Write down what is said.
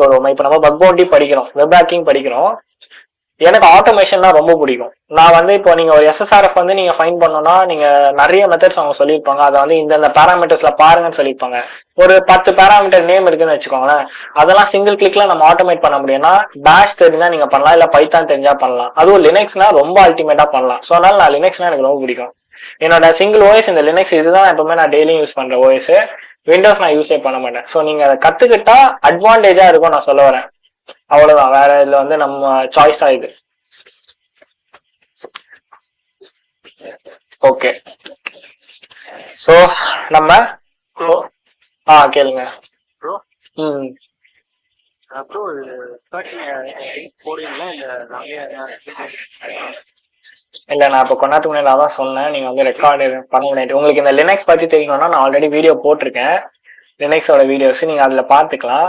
வருவோம். இப்போ நம்ம பக் பவுண்டி படிக்கிறோம், வெப் ஹேக்கிங் படிக்கிறோம். எனக்கு ஆட்டோமேஷன் ரொம்ப பிடிக்கும். நான் வந்து இப்போ நீங்க ஒரு SSRF வந்து நீங்க ஃபைன் பண்ணணும்னா நீங்க நிறைய மெத்தட்ஸ் அவங்க சொல்லியிருப்பாங்க. அதை வந்து இந்த பேராமீட்டர்ஸ்ல பாருங்கன்னு சொல்லியிருப்பாங்க. ஒரு 10 பேராமீட்டர் நேம் இருக்குன்னு வச்சுக்கோங்களேன். அதெல்லாம் சிங்கிள் கிளிக்ல நம்ம ஆட்டோமேட் பண்ண முடியும்னா பேஷ் தெரிஞ்சா நீங்க பண்ணலாம், இல்ல பைத்தான் தெரிஞ்சா பண்ணலாம். அதுவும் லினக்ஸ்னா ரொம்ப அல்டிமேட்டா பண்ணலாம். ஸோ அதனால நான் லினக்ஸ்னா எனக்கு ரொம்ப பிடிக்கும். என்னோட சிங்கிள் ஓஎஸ் இந்த லினக்ஸ், இதுதான் எப்பவுமே நான் டெய்லியும் யூஸ் பண்ற ஓஎஸ். விண்டோஸ் நான் யூஸே பண்ண மாட்டேன். ஸோ நீங்க அதை கத்துக்கிட்டா அட்வான்டேஜா இருக்கும் நான் சொல்ல வரேன். அவ்வளவுதான், வேற இதுல வந்து நம்ம சாய்ஸ் தான் இது. ஓகே, சோ நம்ம கேளுங்க. இல்ல, நான் இப்ப கொஞ்ச நேரத்துக்கு முன்னாடி தான் சொன்னேன், நீங்க வந்து ரெக்கார்டு பண்ண முடியாது. உங்களுக்கு இந்த லினக்ஸ் பத்தி தெரியணும்னா நான் ஆல்ரெடி வீடியோ போட்டிருக்கேன், லினக்ஸோட வீடியோஸ், நீங்க அதுல பாத்துக்கலாம்.